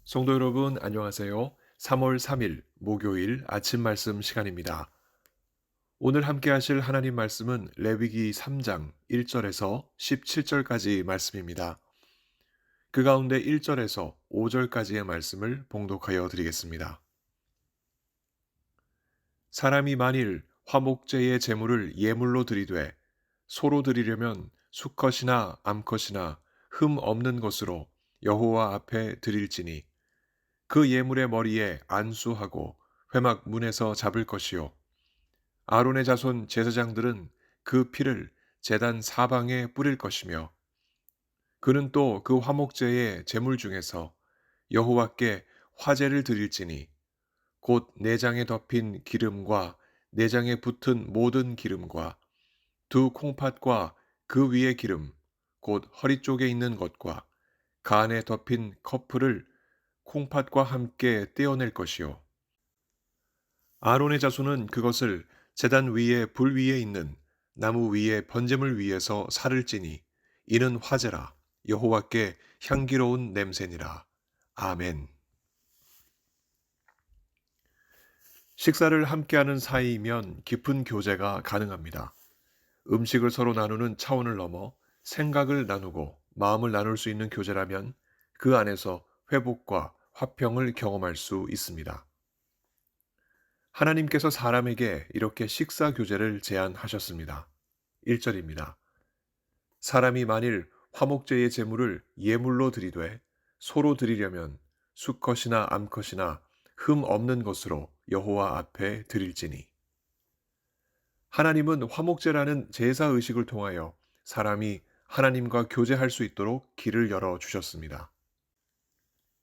성도 여러분, 안녕하세요. 3월 3일 목요일 아침 말씀 시간입니다. 오늘 함께 하실 하나님 말씀은 레위기 3장 1절에서 17절까지 말씀입니다. 그 가운데 1절에서 5절까지의 말씀을 봉독하여 드리겠습니다. 사람이 만일 화목제의 제물을 예물로 드리되 소로 드리려면 수컷이나 암컷이나 흠 없는 것으로 여호와 앞에 드릴지니 그 예물의 머리에 안수하고 회막 문에서 잡을 것이요 아론의 자손 제사장들은 그 피를 제단 사방에 뿌릴 것이며 그는 또 그 화목제의 제물 중에서 여호와께 화제를 드릴지니 곧 내장에 덮인 기름과 내장에 붙은 모든 기름과 두 콩팥과 그 위의 기름 곧 허리 쪽에 있는 것과 간에 덮인 커플을 콩팥과 함께 떼어낼 것이요 아론의 자손은 그것을 제단 위에 불 위에 있는 나무 위에 번제물 위에서 살을 찌니 이는 화제라 여호와께 향기로운 냄새니라. 아멘. 식사를 함께하는 사이이면 깊은 교제가 가능합니다. 음식을 서로 나누는 차원을 넘어 생각을 나누고 마음을 나눌 수 있는 교제라면 그 안에서 회복과 화평을 경험할 수 있습니다. 하나님께서 사람에게 이렇게 식사 교제를 제안하셨습니다. 1절입니다. 사람이 만일 화목제의 제물을 예물로 드리되 소로 드리려면 수컷이나 암컷이나 흠 없는 것으로 여호와 앞에 드릴지니. 하나님은 화목제라는 제사 의식을 통하여 사람이 하나님과 교제할 수 있도록 길을 열어 주셨습니다.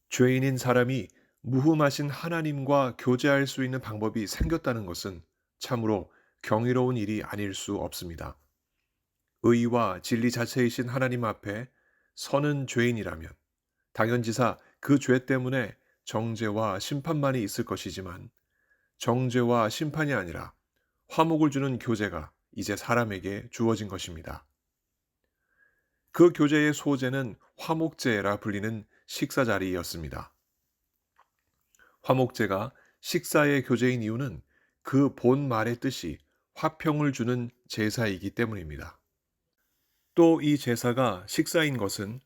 죄인인 사람이 무흠하신 하나님과 교제할 수 있는 방법이 생겼다는 것은 참으로 경이로운 일이 아닐 수 없습니다. 의와 진리 자체이신 하나님 앞에 서는 죄인이라면 당연지사 그 죄 때문에 정죄와 심판만이 있을 것이지만 정죄와 심판이 아니라 화목을 주는 교제가 이제 사람에게 주어진 것입니다. 그 교제의 소재는 화목제라 불리는 식사 자리였습니다. 화목제가 식사의 교제인 이유는 그 본 말의 뜻이 화평을 주는 제사이기 때문입니다. 또 이 제사가 식사인 것은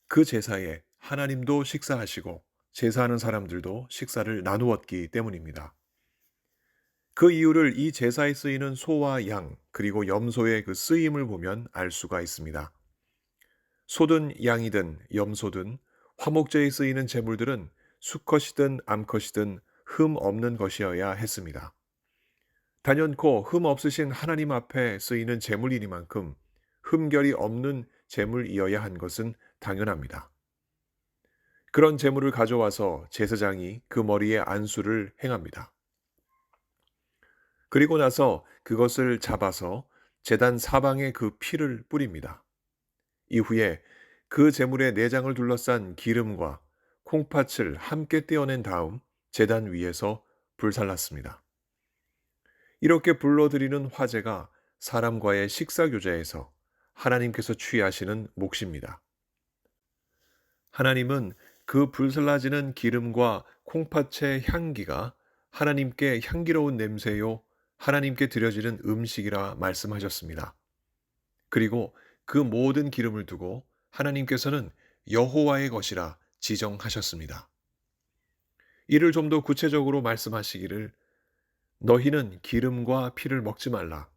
그 제사에 하나님도 식사하시고 제사하는 사람들도 식사를 나누었기 때문입니다. 그 이유를 이 제사에 쓰이는 소와 양 그리고 염소의 그 쓰임을 보면 알 수가 있습니다. 소든 양이든 염소든 화목제에 쓰이는 제물들은 수컷이든 암컷이든 흠 없는 것이어야 했습니다. 단연코 흠 없으신 하나님 앞에 쓰이는 제물이니만큼 흠결이 없는 제물이어야 한 것은 당연합니다. 그런 제물을 가져와서 제사장이 그 머리에 안수를 행합니다. 그리고 나서 그것을 잡아서 제단 사방에 그 피를 뿌립니다. 이후에 그 제물의 내장을 둘러싼 기름과 콩팥을 함께 떼어낸 다음 제단 위에서 불살랐습니다. 이렇게 불러드리는 화제가 사람과의 식사 교제에서 하나님께서 취하시는 몫입니다. 하나님은 그 불살라지는 기름과 콩팥의 향기가 하나님께 향기로운 냄새요, 하나님께 드려지는 음식이라 말씀하셨습니다. 그리고 그 모든 기름을 두고 하나님께서는 여호와의 것이라 지정하셨습니다. 이를 좀 더 구체적으로 말씀하시기를 너희는 기름과 피를 먹지 말라.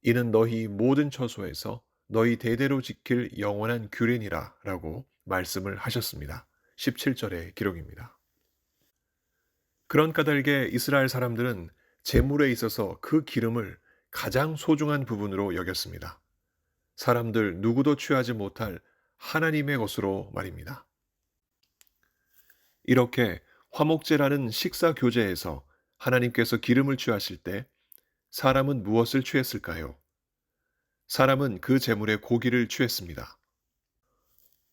이는 너희 모든 처소에서 너희 대대로 지킬 영원한 규례니라 라고 말씀을 하셨습니다. 17절의 기록입니다. 그런 까닭에 이스라엘 사람들은 제물에 있어서 그 기름을 가장 소중한 부분으로 여겼습니다. 사람들 누구도 취하지 못할 하나님의 것으로 말입니다. 이렇게 화목제라는 식사 교제에서 하나님께서 기름을 취하실 때 사람은 무엇을 취했을까요? 사람은 그 제물에 고기를 취했습니다.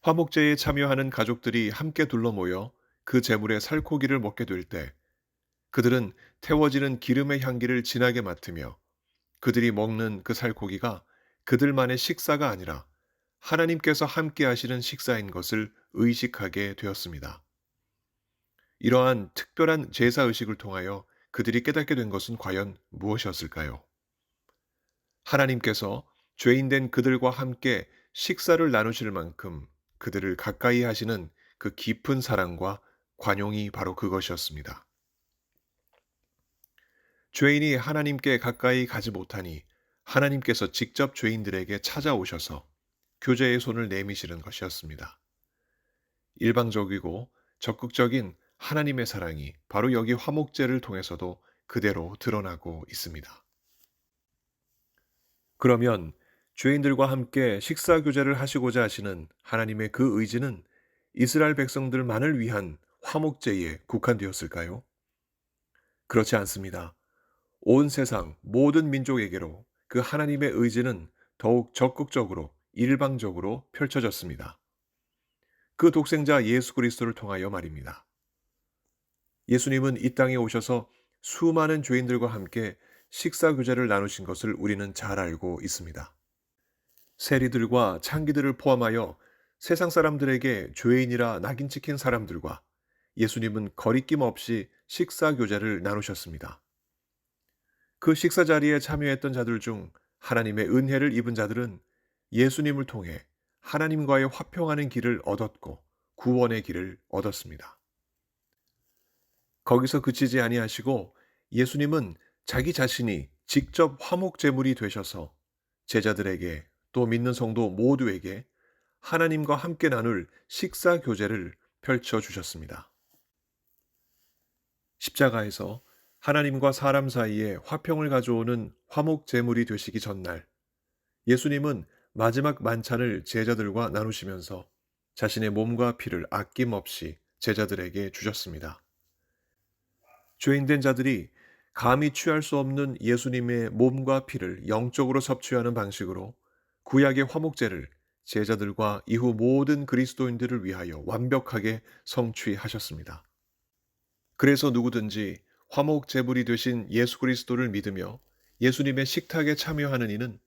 화목제에 참여하는 가족들이 함께 둘러 모여 그 제물의 살코기를 먹게 될 때 그들은 태워지는 기름의 향기를 진하게 맡으며 그들이 먹는 그 살코기가 그들만의 식사가 아니라 하나님께서 함께 하시는 식사인 것을 의식하게 되었습니다. 이러한 특별한 제사 의식을 통하여 그들이 깨닫게 된 것은 과연 무엇이었을까요? 하나님께서 죄인된 그들과 함께 식사를 나누실 만큼 그들을 가까이 하시는 그 깊은 사랑과 관용이 바로 그것이었습니다. 죄인이 하나님께 가까이 가지 못하니 하나님께서 직접 죄인들에게 찾아오셔서 교제의 손을 내미시는 것이었습니다. 일방적이고 적극적인 하나님의 사랑이 바로 여기 화목제를 통해서도 그대로 드러나고 있습니다. 그러면 죄인들과 함께 식사 교제를 하시고자 하시는 하나님의 그 의지는 이스라엘 백성들만을 위한 화목제에 국한되었을까요? 그렇지 않습니다. 온 세상 모든 민족에게로 그 하나님의 의지는 더욱 적극적으로 일방적으로 펼쳐졌습니다. 그 독생자 예수 그리스도를 통하여 말입니다. 예수님은 이 땅에 오셔서 수많은 죄인들과 함께 식사 교제를 나누신 것을 우리는 잘 알고 있습니다. 세리들과 창기들을 포함하여 세상 사람들에게 죄인이라 낙인 찍힌 사람들과 예수님은 거리낌 없이 식사 교제를 나누셨습니다. 그 식사 자리에 참여했던 자들 중 하나님의 은혜를 입은 자들은 예수님을 통해 하나님과의 화평하는 길을 얻었고 구원의 길을 얻었습니다. 거기서 그치지 아니하시고 예수님은 자기 자신이 직접 화목 제물이 되셔서 제자들에게 또 믿는 성도 모두에게 하나님과 함께 나눌 식사 교제를 펼쳐 주셨습니다. 십자가에서 하나님과 사람 사이에 화평을 가져오는 화목 제물이 되시기 전날 예수님은 마지막 만찬을 제자들과 나누시면서 자신의 몸과 피를 아낌없이 제자들에게 주셨습니다. 죄인된 자들이 감히 취할 수 없는 예수님의 몸과 피를 영적으로 섭취하는 방식으로 구약의 화목제를 제자들과 이후 모든 그리스도인들을 위하여 완벽하게 성취하셨습니다. 그래서 누구든지 화목 제물이 되신 예수 그리스도를 믿으며 예수님의 식탁에 참여하는 이는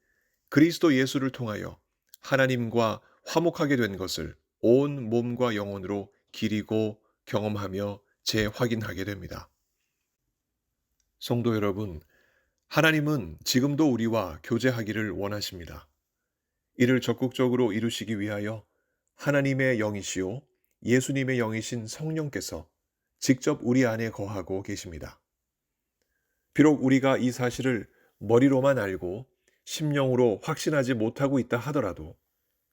그리스도 예수를 통하여 하나님과 화목하게 된 것을 온 몸과 영혼으로 기리고 경험하며 재확인하게 됩니다. 성도 여러분, 하나님은 지금도 우리와 교제하기를 원하십니다. 이를 적극적으로 이루시기 위하여 하나님의 영이시요 예수님의 영이신 성령께서 직접 우리 안에 거하고 계십니다. 비록 우리가 이 사실을 머리로만 알고 심령으로 확신하지 못하고 있다 하더라도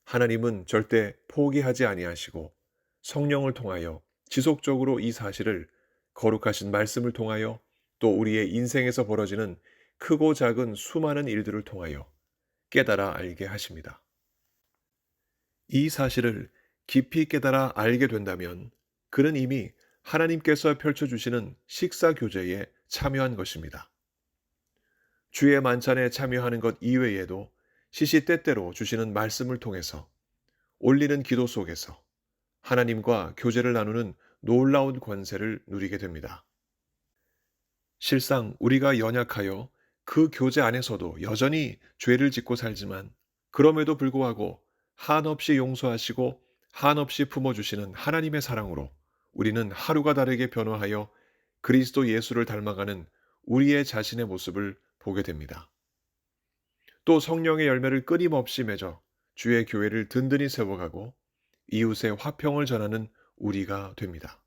하나님은 절대 포기하지 아니하시고 성령을 통하여 지속적으로 이 사실을 거룩하신 말씀을 통하여 또 우리의 인생에서 벌어지는 크고 작은 수많은 일들을 통하여 깨달아 알게 하십니다. 이 사실을 깊이 깨달아 알게 된다면 그는 이미 하나님께서 펼쳐주시는 식사 교제에 참여한 것입니다. 주의 만찬에 참여하는 것 이외에도 시시때때로 주시는 말씀을 통해서 올리는 기도 속에서 하나님과 교제를 나누는 놀라운 권세를 누리게 됩니다. 실상 우리가 연약하여 그 교제 안에서도 여전히 죄를 짓고 살지만 그럼에도 불구하고 한없이 용서하시고 한없이 품어주시는 하나님의 사랑으로 우리는 하루가 다르게 변화하여 그리스도 예수를 닮아가는 우리의 자신의 모습을 보게 됩니다. 또 성령의 열매를 끊임없이 맺어 주의 교회를 든든히 세워가고 이웃의 화평을 전하는 우리가 됩니다.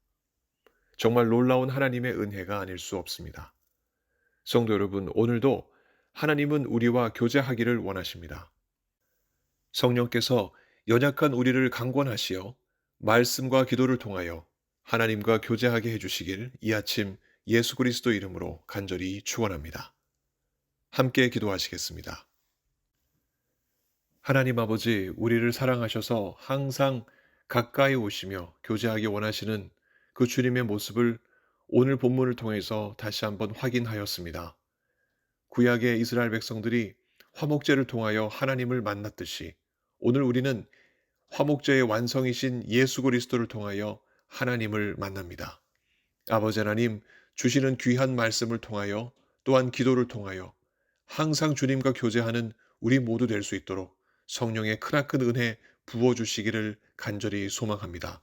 정말 놀라운 하나님의 은혜가 아닐 수 없습니다. 성도 여러분, 오늘도 하나님은 우리와 교제하기를 원하십니다. 성령께서 연약한 우리를 강권하시어 말씀과 기도를 통하여 하나님과 교제하게 해주시길 이 아침 예수 그리스도 이름으로 간절히 축원합니다. 함께 기도하시겠습니다. 하나님 아버지, 우리를 사랑하셔서 항상 가까이 오시며 교제하기 원하시는 그 주님의 모습을 오늘 본문을 통해서 다시 한번 확인하였습니다. 구약의 이스라엘 백성들이 화목제를 통하여 하나님을 만났듯이 오늘 우리는 화목제의 완성이신 예수 그리스도를 통하여 하나님을 만납니다. 아버지 하나님, 주시는 귀한 말씀을 통하여 또한 기도를 통하여 항상 주님과 교제하는 우리 모두 될 수 있도록 성령의 크나큰 은혜 부어주시기를 간절히 소망합니다.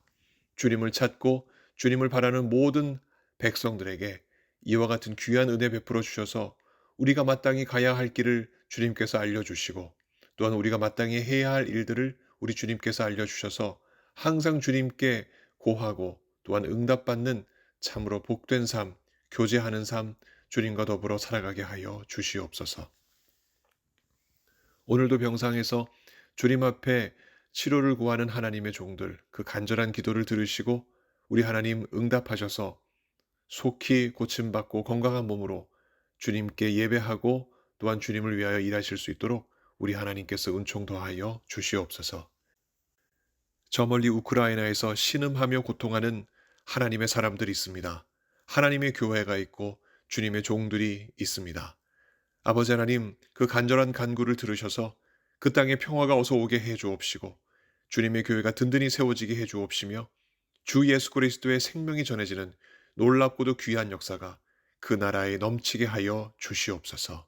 주님을 찾고 주님을 바라는 모든 백성들에게 이와 같은 귀한 은혜 베풀어 주셔서 우리가 마땅히 가야 할 길을 주님께서 알려주시고 또한 우리가 마땅히 해야 할 일들을 우리 주님께서 알려주셔서 항상 주님께 고하고 또한 응답받는 참으로 복된 삶, 교제하는 삶, 주님과 더불어 살아가게 하여 주시옵소서. 오늘도 병상에서 주님 앞에 치료를 구하는 하나님의 종들, 그 간절한 기도를 들으시고 우리 하나님 응답하셔서 속히 고침받고 건강한 몸으로 주님께 예배하고 또한 주님을 위하여 일하실 수 있도록 우리 하나님께서 은총 더하여 주시옵소서. 저 멀리 우크라이나에서 신음하며 고통하는 하나님의 사람들이 있습니다. 하나님의 교회가 있고 주님의 종들이 있습니다. 아버지 하나님, 그 간절한 간구를 들으셔서 그 땅에 평화가 어서 오게 해 주옵시고 주님의 교회가 든든히 세워지게 해 주옵시며 주 예수 그리스도의 생명이 전해지는 놀랍고도 귀한 역사가 그 나라에 넘치게 하여 주시옵소서.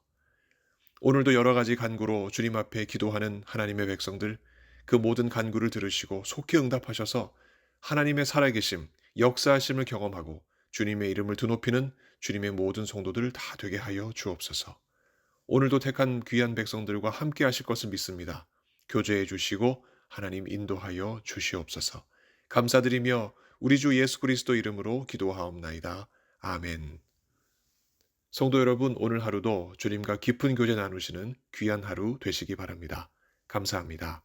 오늘도 여러 가지 간구로 주님 앞에 기도하는 하나님의 백성들, 그 모든 간구를 들으시고 속히 응답하셔서 하나님의 살아계심, 역사하심을 경험하고 주님의 이름을 드높이는 주님의 모든 성도들 다 되게 하여 주옵소서. 오늘도 택한 귀한 백성들과 함께 하실 것을 믿습니다. 교제해 주시고 하나님 인도하여 주시옵소서. 감사드리며 우리 주 예수 그리스도 이름으로 기도하옵나이다. 아멘. 성도 여러분, 오늘 하루도 주님과 깊은 교제 나누시는 귀한 하루 되시기 바랍니다. 감사합니다.